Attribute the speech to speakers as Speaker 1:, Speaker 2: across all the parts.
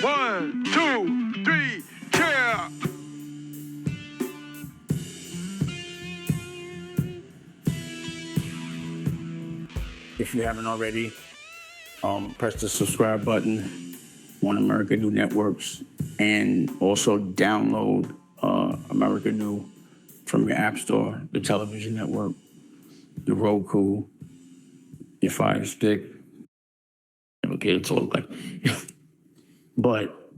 Speaker 1: 1, 2, 3, cheer!
Speaker 2: If you haven't already, press the subscribe button on American New Networks, and also download American New from your app store, the television network, the Roku, your Fire Stick. Okay, it's all like, but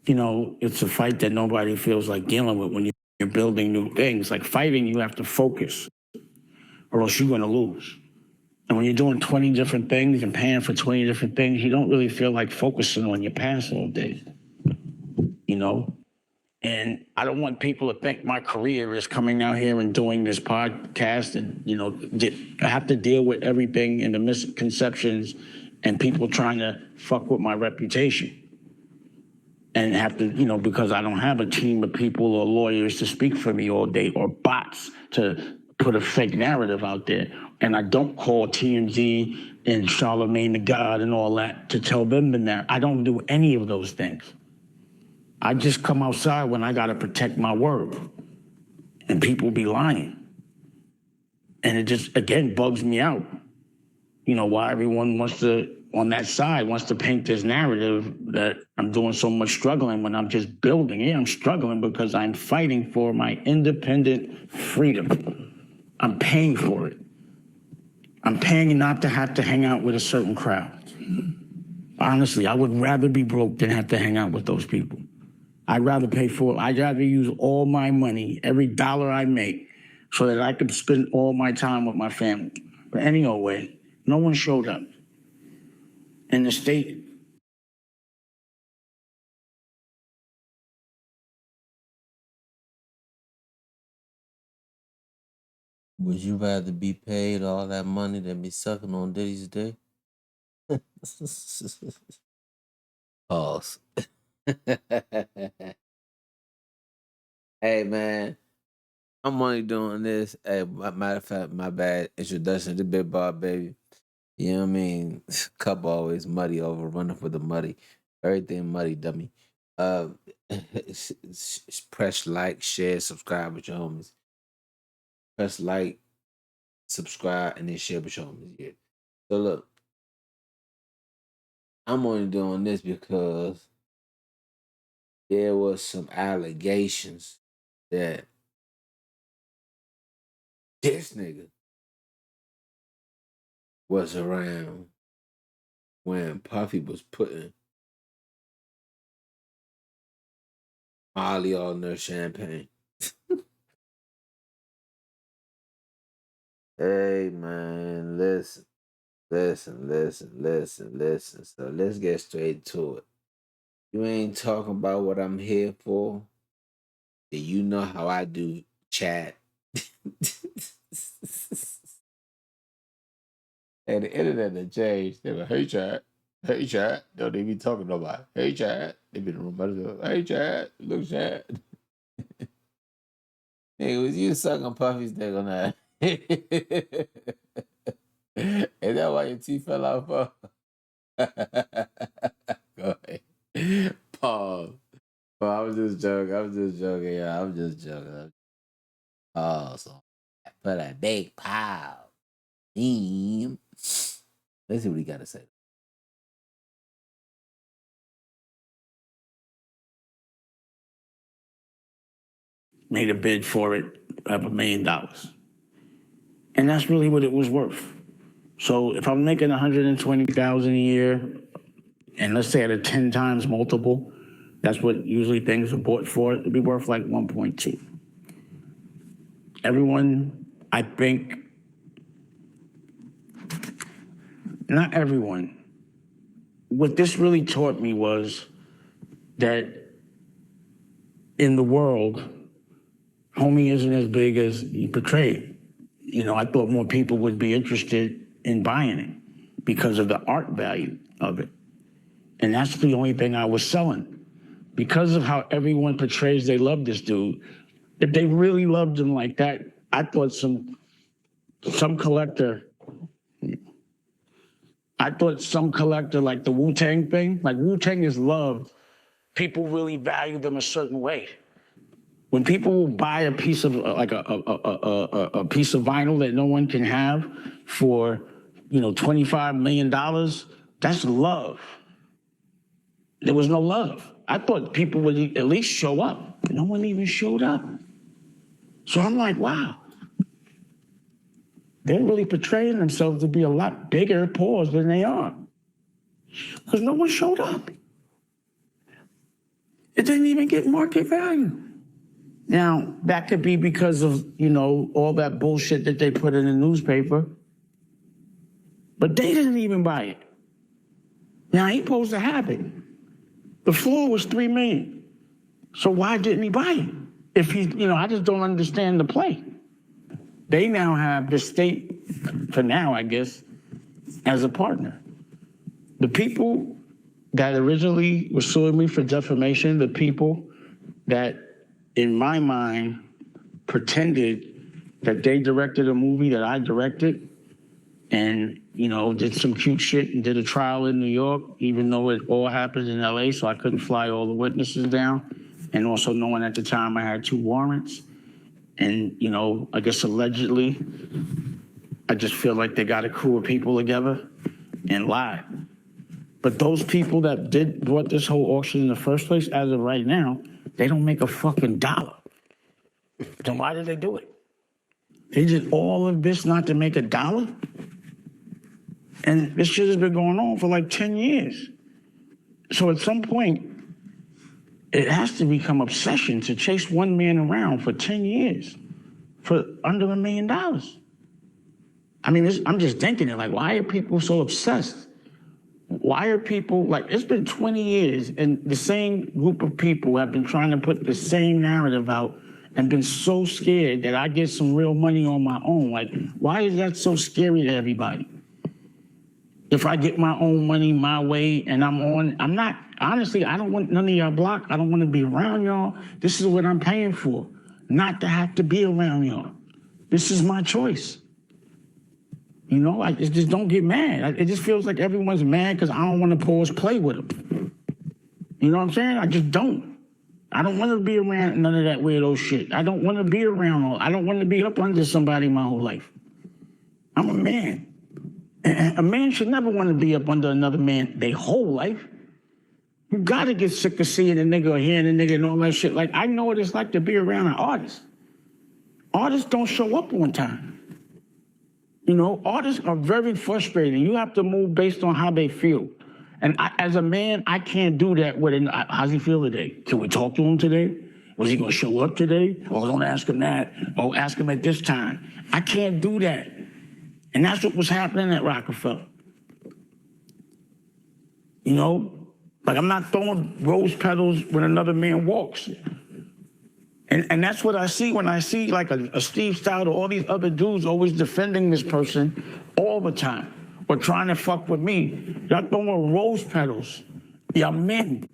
Speaker 2: you know, it's a fight that nobody feels like dealing with when you're building new things. Like fighting, you have to focus, or else you're going to lose. And when you're doing 20 different things and paying for 20 different things, you don't really feel like focusing on your past all day, you know? And I don't want people to think my career is coming out here and doing this podcast and, you know, I have to deal with everything and the misconceptions and people trying to fuck with my reputation. And have to, you know, because I don't have a team of people or lawyers to speak for me all day or bots to put a fake narrative out there. And I don't call TMZ and Charlemagne the God and all that to tell them the narrative. I don't do any of those things. I just come outside when I got to protect my word. And people be lying. And it just, again, bugs me out. You know, why everyone wants to, on that side, wants to paint this narrative that I'm doing so much struggling when I'm just building. Yeah, I'm struggling because I'm fighting for my independent freedom. I'm paying for it. I'm paying not to have to hang out with a certain crowd. Honestly, I would rather be broke than have to hang out with those people. I'd rather pay for it. I'd rather use all my money, every dollar I make, so that I could spend all my time with my family. But anyway, no one showed up. In the state.
Speaker 3: Would you rather be paid all that money than be sucking on Diddy's dick? Pause. Hey, man. I'm only doing this. Hey, matter of fact, my bad. Introduction to BigBarrBaby. You know what I mean? Cup always muddy over, running for the muddy. Everything muddy, dummy. Press like, share, subscribe with your homies. Press like, subscribe, and then share with your homies. Yeah. So look, I'm only doing this because there was some allegations that this nigga was around when Puffy was putting Molly all in their champagne. Hey, man, listen. So let's get straight to it. You ain't talking about what I'm here for. Then you know how I do chat. And the internet had changed. They were, hey, chat. Hey, chat. Don't they be talking about, hey, chat. They be in the room by themselves. Hey, chat. Look, chat. Hey, was you sucking Puffy's dick on that? Is that why your teeth fell out for? Go ahead. Pause. Oh, I was just joking. Yeah, I'm just joking. Oh, so for that big pile. Let's see what he got to say.
Speaker 2: Made a bid for it of $1 million. And that's really what it was worth. So if I'm making $120,000 a year, and let's say at a 10 times multiple, that's what usually things are bought for, it'd be worth like 1.2. Everyone, I think, not everyone, what this really taught me was that in the world, homie isn't as big as he portrayed. You know, I thought more people would be interested in buying it because of the art value of it. And that's the only thing I was selling. Because of how everyone portrays they love this dude, if they really loved him like that, I thought some collector, I thought some collector, like the Wu-Tang thing, like Wu-Tang is loved. People really value them a certain way. When people buy a piece of like a piece of vinyl that no one can have for, $25 million, that's love. There was no love. I thought people would at least show up. No one even showed up. So I'm like, wow. They're really portraying themselves to be a lot bigger pause than they are. Because no one showed up. It didn't even get market value. Now, that could be because of, all that bullshit that they put in the newspaper. But they didn't even buy it. Now, he supposed to have it. The floor was $3 million. So why didn't he buy it? If he, I just don't understand the play. They now have the state, for now, I guess, as a partner. The people that originally were suing me for defamation, the people that, in my mind, pretended that they directed a movie that I directed and, did some cute shit and did a trial in New York, even though it all happened in LA, so I couldn't fly all the witnesses down. And also knowing at the time I had 2 warrants. And, I guess allegedly, I just feel like they got a crew of people together and lied. But those people that brought this whole auction in the first place, as of right now, they don't make a fucking dollar. Then why did they do it? They did all of this not to make a dollar? And this shit has been going on for like 10 years. So at some point, it has to become obsession to chase one man around for 10 years for under $1 million. I mean, I'm just thinking it, like, why are people so obsessed? Why are people, like, it's been 20 years and the same group of people have been trying to put the same narrative out and been so scared that I get some real money on my own. Like, why is that so scary to everybody? If I get my own money my way and I'm not, honestly, I don't want none of y'all block. I don't want to be around y'all. This is what I'm paying for, not to have to be around y'all. This is my choice. I just don't get mad. It just feels like everyone's mad because I don't want to pause play with them. You know what I'm saying? I just don't. I don't want to be around none of that weirdo shit. I don't want to be around I don't want to be up under somebody my whole life. I'm a man. And a man should never want to be up under another man their whole life. You gotta get sick of seeing a nigga or hearing a nigga and all that shit. Like, I know what it's like to be around an artist. Artists don't show up on time. Artists are very frustrating. You have to move based on how they feel. And as a man, I can't do that with him. How's he feel today? Can we talk to him today? Was he gonna show up today? Oh, don't ask him that. Oh, ask him at this time. I can't do that. And that's what was happening at Rockefeller. Like, I'm not throwing rose petals when another man walks. And that's what I see when I see like a Steve Stout or all these other dudes always defending this person all the time or trying to fuck with me. Y'all throwing rose petals. Y'all men.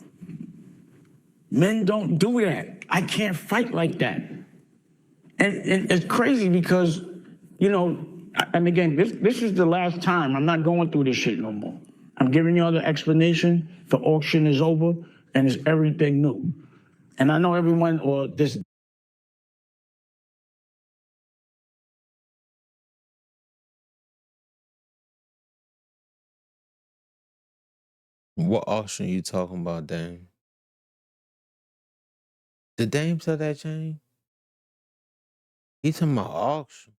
Speaker 2: Men don't do that. I can't fight like that. And it's crazy because, and again, this is the last time. I'm not going through this shit no more. I'm giving y'all the explanation. The auction is over and it's everything new. And I know everyone or this.
Speaker 3: What auction you talking about, Dame? Did Dame sell that chain? He talking about auction.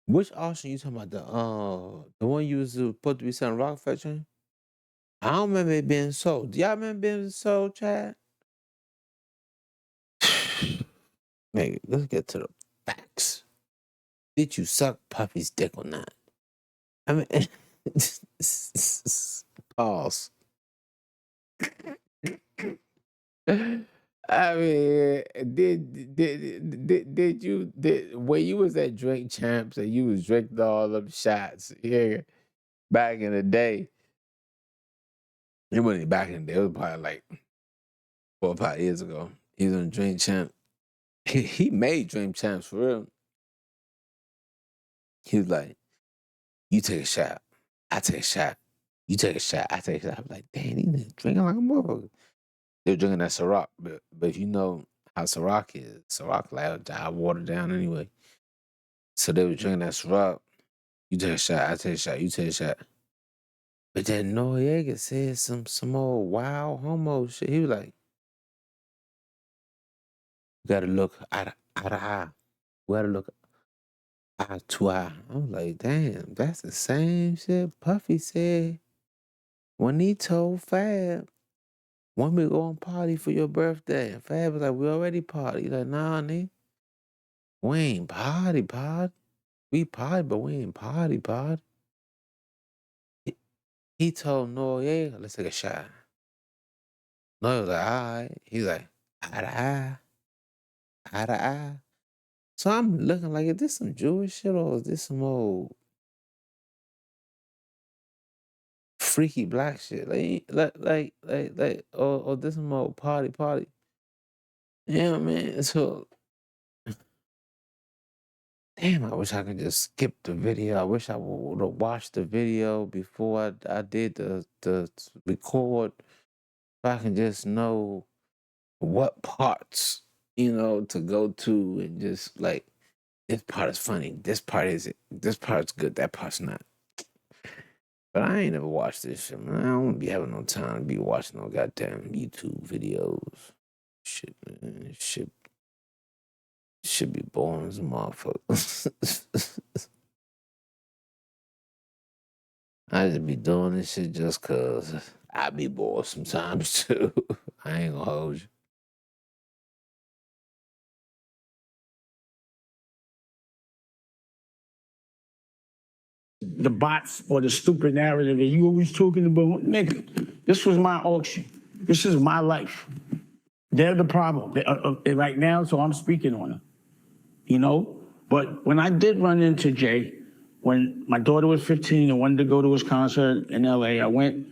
Speaker 3: Which auction you talking about? The one you was supposed to be selling Rockefeller chain? I don't remember it being sold. Do y'all remember being sold, Chad? Nigga, let's get to the facts. Did you suck Puffy's dick or not? I mean, pause. I mean, did you when you was at Drink Champs and you was drinking all them shots here back in the day? It wasn't back in the day. It was probably like 4 or 5 years ago. He was on Drink Champ. He made Drink Champs for real. He was like, "You take a shot, I take a shot. You take a shot, I take a shot. I'm like, damn, these niggas drinking like a motherfucker. They were drinking that Ciroc, but if you know how Ciroc is, Ciroc like I watered down anyway. So they were drinking that Ciroc. You take a shot, I take a shot, you take a shot. But then Noriega said some old wild homo shit. He was like, you gotta look eye to eye. You gotta look eye to eye. I'm like, damn, that's the same shit Puffy said when he told Fab, when we go and party for your birthday. And Fab was like, we already party. He's like, nah, nigga. We ain't party. We party, but we ain't party. He told Noriega, let's take a shot. Noriega was like, all right. He's like, eye to eye. Eye to eye. So I'm looking like, is this some Jewish shit or is this some old freaky black shit? Or this some old party. Yeah, man. So, damn, I wish I could just skip the video. I wish I would have watched the video before I did the record. If I can just know what parts, to go to and just like, this part is funny. This part isn't. This part's good. That part's not. But I ain't never watched this shit, man. I don't be having no time to be watching no goddamn YouTube videos. Shit, man. This shit should be boring as a motherfucker. I just be doing this shit just cause I be bored sometimes too. I ain't gonna hold you.
Speaker 2: The bots or the stupid narrative that you always talking about, nigga, this was my auction. This is my life. They're the problem right now, so I'm speaking on it, But when I did run into Jay, when my daughter was 15 and wanted to go to his concert in LA, I went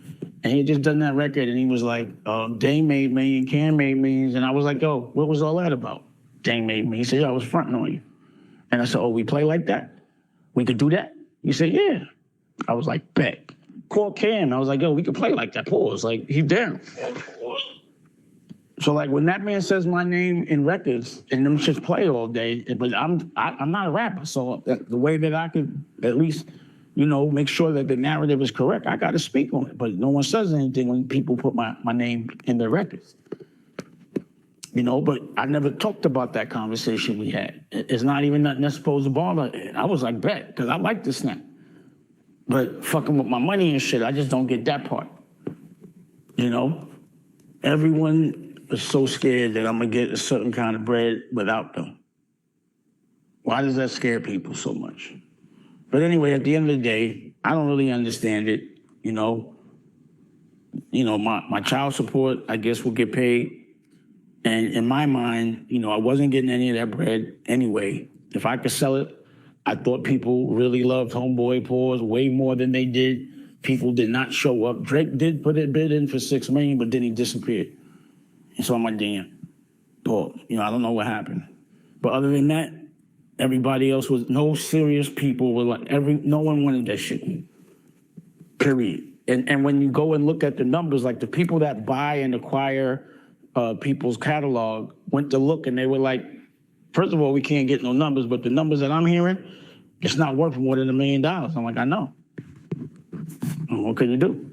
Speaker 2: and he had just done that record and he was like, Dame made me and Cam made me. And I was like, yo, what was all that about? Dame made me. He said, yo, I was fronting on you. And I said, oh, we play like that? We could do that? He said, yeah. I was like, bet. Call Cam. I was like, yo, we could play like that. Pause. Like, he's down. So like when that man says my name in records and them shits play all day, but I'm not a rapper, so the way that I could at least, make sure that the narrative is correct, I got to speak on it. But no one says anything when people put my name in their records. But I never talked about that conversation we had. It's not even nothing that's supposed to bother. I was like, bet, because I like this snap. But fucking with my money and shit, I just don't get that part. Everyone is so scared that I'm gonna get a certain kind of bread without them. Why does that scare people so much? But anyway, at the end of the day, I don't really understand it. My child support, I guess, will get paid. And in my mind, I wasn't getting any of that bread anyway. If I could sell it, I thought people really loved Homeboy Pause way more than they did. People did not show up. Drake did put a bid in for $6 million, but then he disappeared. And so I'm like, damn, pause. I don't know what happened. But other than that, everybody else was, no serious people were like, no one wanted that shit. Period. And when you go and look at the numbers, like the people that buy and acquire people's catalog went to look and they were like, first of all, we can't get no numbers, but the numbers that I'm hearing, it's not worth more than $1 million. I'm like, I know. What can you do?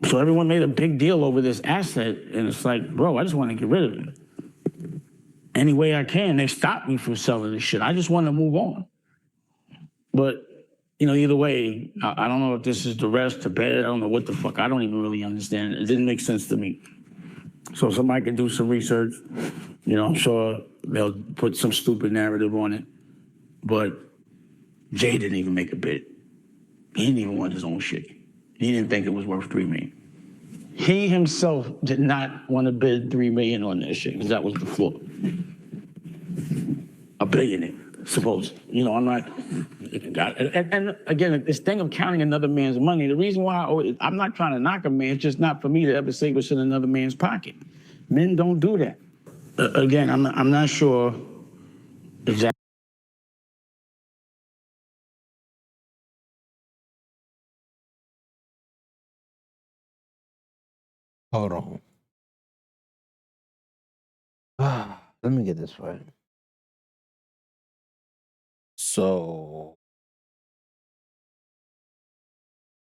Speaker 2: So everyone made a big deal over this asset, and it's like, bro, I just want to get rid of it. Any way I can. They stopped me from selling this shit. I just want to move on. But, either way, I don't know if this is the rest to bed. I don't know what the fuck. I don't even really understand it. It didn't make sense to me. So somebody can do some research. I'm sure they'll put some stupid narrative on it. But Jay didn't even make a bid. He didn't even want his own shit. He didn't think it was worth $3 million. He himself did not want to bid $3 million on this shit because that was the floor. $1 billion, suppose. I'm not. And again, this thing of counting another man's money. The reason why I'm not trying to knock a man, it's just not for me to ever say what's in another man's pocket. Men don't do that. Again, I'm not sure exactly.
Speaker 3: Hold on. Let me get this right. So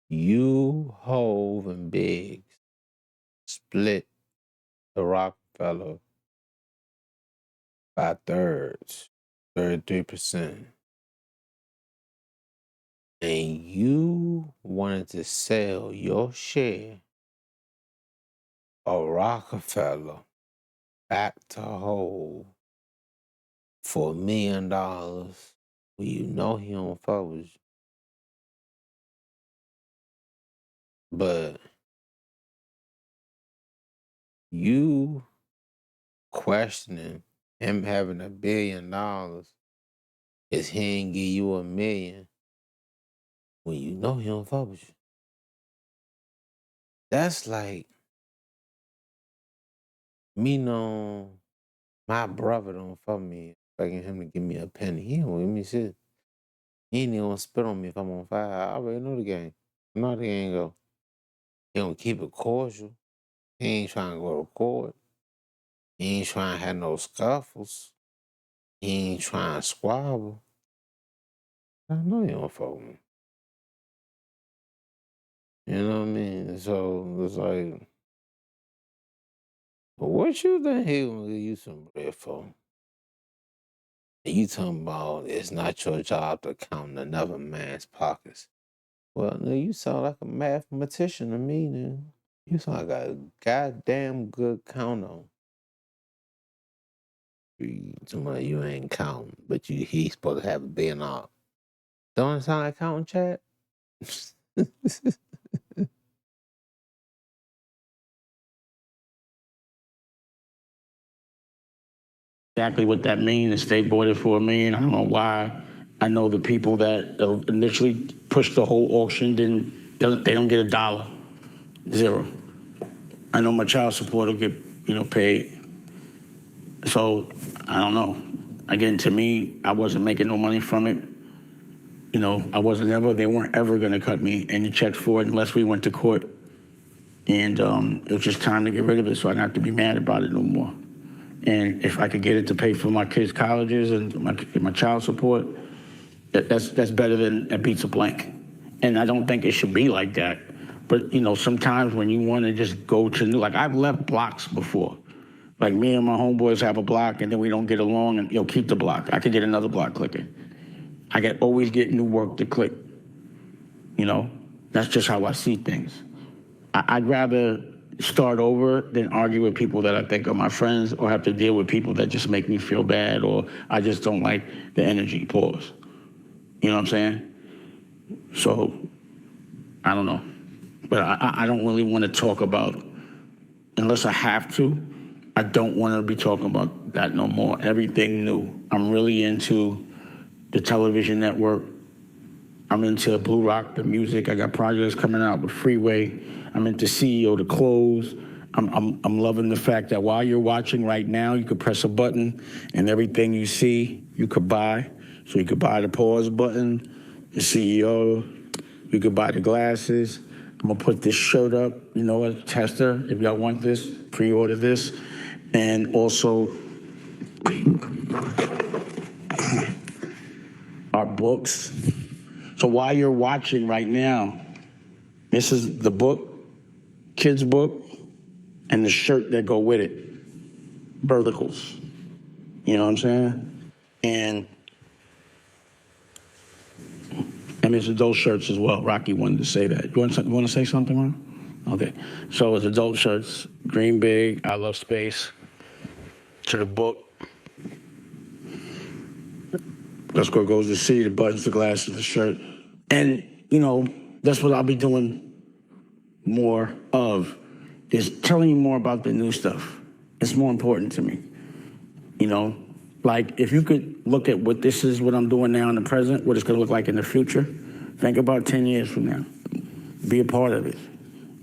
Speaker 3: you, Hove, and Biggs split the Rockefeller by thirds, 33%. And you wanted to sell your share of Rockefeller back to Hove for $1 million. Well, you know he don't fuck with you. But you questioning him having $1 billion is he ain't give you $1 million when you know he don't fuck with you. That's like me knowing my brother don't fuck with me, begging him to give me a penny. He don't give me shit. He ain't even gonna spit on me if I'm on fire. I already know the game. I know how the game go. He don't keep it cordial. He ain't trying to go to court. He ain't trying to have no scuffles. He ain't trying to squabble. I know he don't fuck with me. You know what I mean? So it's like, what you think he gonna give you some bread for? And you talking about it's not your job to count another man's pockets. Well, nigga, you sound like a mathematician to me, nigga. You sound like a goddamn good counter. Somebody you ain't counting, but he's supposed to have a billion off. Don't it sound like counting, chat?
Speaker 2: Exactly what that means. If they bought it for $1 million, I don't know why. I know the people that initially pushed the whole auction they don't get $1, zero. I know my child support will get paid. So I don't know. Again, to me, I wasn't making no money from it. They weren't ever going to cut me any checks for it unless we went to court. And it was just time to get rid of it so I didn't have to be mad about it no more. And if I could get it to pay for my kids' colleges and my child support, that's better than a pizza blank. And I don't think it should be like that. But, sometimes when you want to just go to new, like I've left blocks before. Like me and my homeboys have a block and then we don't get along and, keep the block. I could get another block clicking. I can always get new work to click. That's just how I see things. I'd rather start over than argue with people that I think are my friends or have to deal with people that just make me feel bad or I just don't like the energy. Pause. You know what I'm saying? So, I don't know. But I don't really want to talk about, unless I have to, I don't want to be talking about that no more. Everything new. I'm really into the television network. I'm into Blue Rock, the music. I got projects coming out with Freeway. I'm into CEO, the clothes. I'm loving the fact that while you're watching right now, you could press a button and everything you see, you could buy. So you could buy the pause button, the CEO. You could buy the glasses. I'm gonna put this shirt up, a tester. If y'all want this, pre-order this. And also, our books. So while you're watching right now, this is the book, kids' book, and the shirt that go with it, verticals. You know what I'm saying? And it's adult shirts as well. Rocky wanted to say that. You want to say something, Ron? Okay. So it's adult shirts, Green Big, I Love Space, to the book. That's what goes to see, the buttons, the glasses, the shirt. And, that's what I'll be doing more of, is telling you more about the new stuff. It's more important to me. Like if you could look at what I'm doing now in the present, what it's gonna look like in the future, think about 10 years from now. Be a part of it.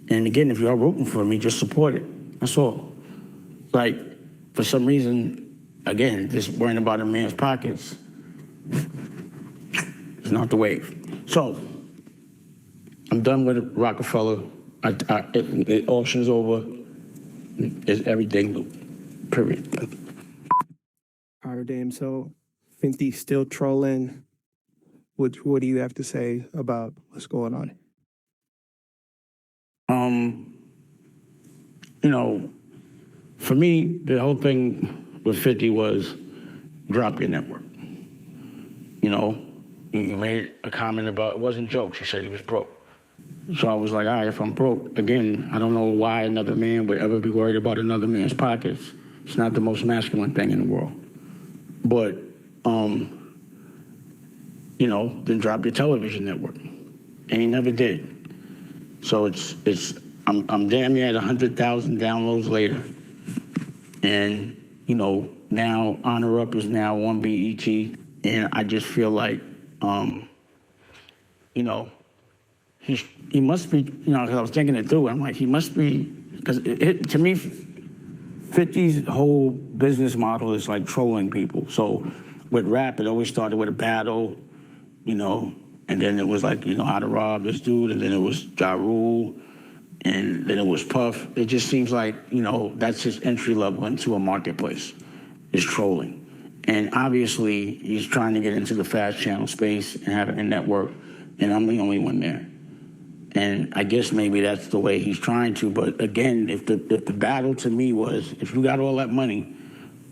Speaker 2: And again, if you're rooting for me, just support it. That's all. Like, for some reason, again, just worrying about a man's pockets, it's not the wave. So, I'm done with Rockefeller. The auction's over. It's everything Lou. Period.
Speaker 4: All right, Dame. So 50 still trolling. What do you have to say about what's going on?
Speaker 2: You know, for me, the whole thing with 50 was drop your network. You know, you made a comment about it wasn't jokes. You said he was broke. So I was like, all right, if I'm broke, again, I don't know why another man would ever be worried about another man's pockets. It's not the most masculine thing in the world. But, you know, then drop your television network. And he never did. So I'm damn near at 100,000 downloads later. And, you know, now Honor Up is now on BET. And I just feel like, you know, he must be, you know, because I was thinking it through. I'm like, he must be, because to me, 50's whole business model is like trolling people. So with rap, it always started with a battle, you know, and then it was like, you know, how to rob this dude, and then it was Ja Rule, and then it was Puff. It just seems like, you know, that's his entry level into a marketplace, is trolling. And obviously, he's trying to get into the fast channel space and have a network, and I'm the only one there. And I guess maybe that's the way he's trying to. But again, if the battle to me was, if you got all that money,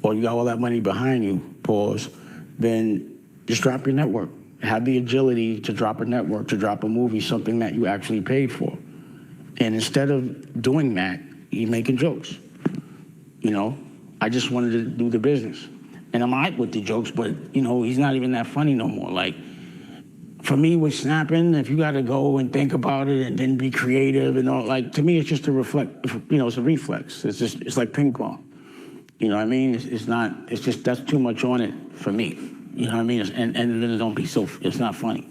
Speaker 2: or you got all that money behind you, pause, then just drop your network. Have the agility to drop a network, to drop a movie, something that you actually paid for. And instead of doing that, you're making jokes. You know, I just wanted to do the business. And I'm all right with the jokes, but, you know, he's not even that funny no more. Like, for me, with snapping, if you got to go and think about it and then be creative and all, like, to me, it's just a you know, it's a reflex. It's like ping pong. You know what I mean? It's not, it's just, that's too much on it for me. You know what I mean? And then it don't be so, it's not funny.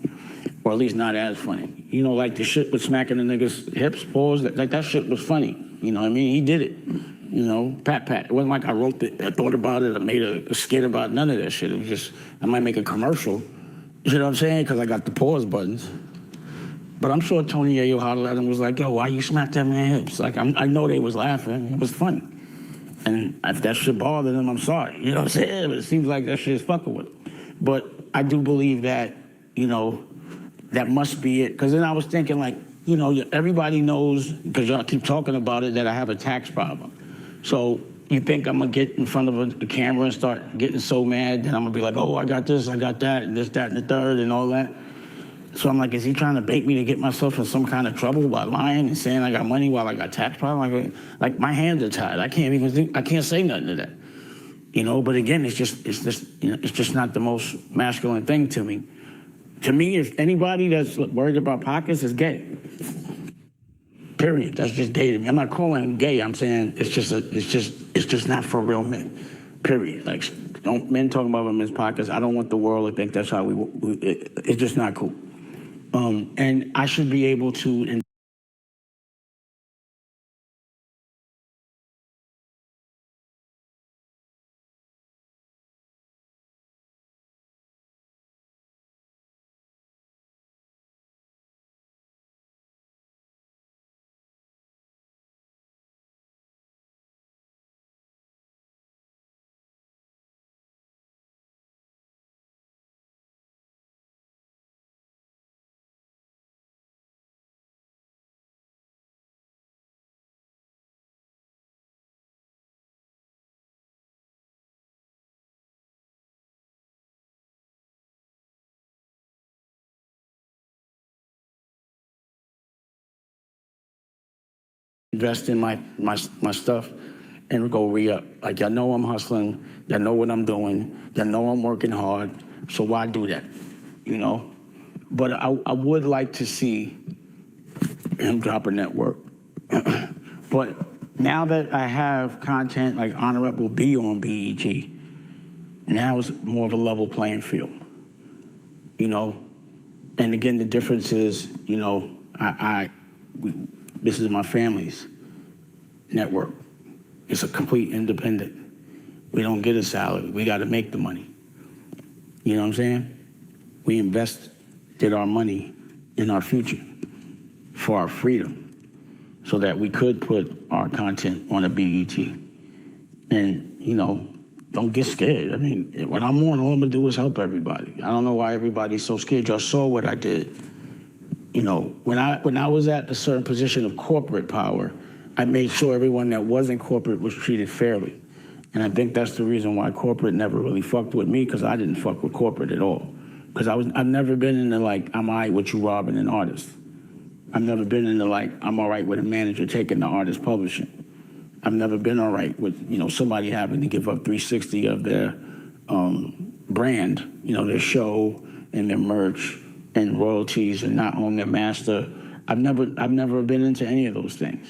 Speaker 2: Or at least not as funny. You know, like the shit with smacking the niggas' hips, pause, like that shit was funny. You know what I mean? He did it. You know, pat. It wasn't like I wrote it, I thought about it, I made a skit about none of that shit. It was just, I might make a commercial. You know what I'm saying? Because I got the pause buttons. But I'm sure Tony Yayo hollered at him, was like, yo, why you smack that man's hips? Like, I know they was laughing. It was funny. And if that shit bothered him, I'm sorry. You know what I'm saying? But it seems like that shit is fucking with him. But I do believe that, you know, that must be it. Because then I was thinking, like, you know, everybody knows, because y'all keep talking about it, that I have a tax problem. So you think I'm going to get in front of the camera and start getting so mad, then I'm going to be like, oh, I got this, I got that, and this, that, and the third, and all that. So I'm like, is he trying to bait me to get myself in some kind of trouble by lying and saying I got money while I got tax problem? Like my hands are tied. I can't say nothing to that. You know, but again, it's just, you know, it's just not the most masculine thing to me. To me, if anybody that's worried about pockets is gay. Period. That's just gay to me. I'm not calling him gay. I'm saying it's just not for real men. Period. Like, don't men talking about women's pockets. I don't want the world to think that's how it's just not cool. And I should be able to. Invest in my stuff and go re-up. Like, y'all know I'm hustling. Y'all know what I'm doing. Y'all know I'm working hard. So why do that? You know? But I would like to see him drop a network. But now that I have content like Honor Up will be on BET, now it's more of a level playing field. You know? And again, the difference is, you know, this is my family's network. It's a complete independent. We don't get a salary. We got to make the money. You know what I'm saying? We invested our money in our future for our freedom. so that we could put our content on a BET. And, you know, don't get scared. I mean, when I'm on, all I'm gonna do is help everybody. I don't know why everybody's so scared. Y'all saw what I did. You know, when I was at a certain position of corporate power, I made sure everyone that wasn't corporate was treated fairly. And I think that's the reason why corporate never really fucked with me, because I didn't fuck with corporate at all. Because I've never been into like, I'm all right with you robbing an artist. I've never been into like, I'm all right with a manager taking the artist publishing. I've never been all right with, you know, somebody having to give up 360 of their brand, you know, their show and their merch and royalties and not own their master. I've never been into any of those things.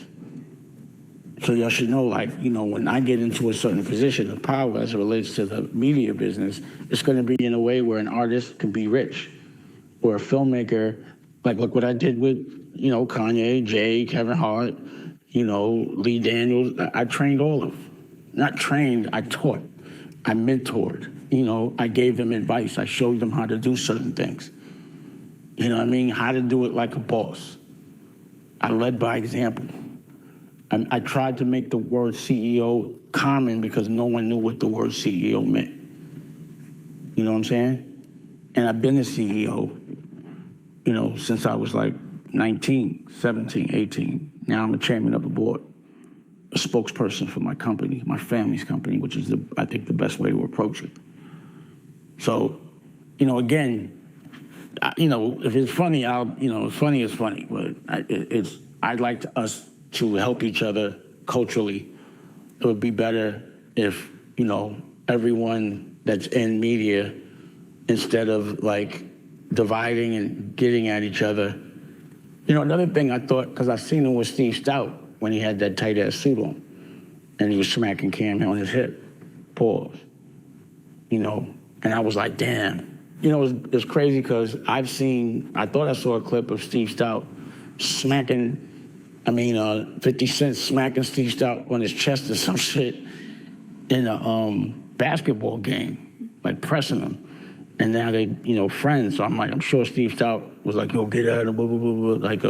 Speaker 2: So y'all should know, like, you know, when I get into a certain position of power as it relates to the media business, it's going to be in a way where an artist can be rich, or a filmmaker, like, look what I did with, you know, Kanye, Jay, Kevin Hart, you know, Lee Daniels. I trained all of them. Not trained, I taught. I mentored. You know, I gave them advice. I showed them how to do certain things. You know what I mean? How to do it like a boss. I led by example. I tried to make the word CEO common because no one knew what the word CEO meant. You know what I'm saying? And I've been a CEO, you know, since I was like 19, 17, 18. Now I'm a chairman of the board, a spokesperson for my company, my family's company, which is, I think, the best way to approach it. So, you know, again, you know, if it's funny, funny is funny, but I'd like us to help each other culturally. It would be better if, you know, everyone that's in media, instead of like dividing and getting at each other. You know, another thing I thought, because I've seen him with Steve Stout when he had that tight ass suit on and he was smacking Cam on his hip, pause. You know, and I was like, damn. You know, it's crazy because I thought I saw a clip of Steve Stout smacking, 50 Cent smacking Steve Stout on his chest or some shit in a basketball game, like pressing him. And now they, you know, friends. So I'm like, I'm sure Steve Stout was like, yo, get out of blah, blah, blah, blah. Like,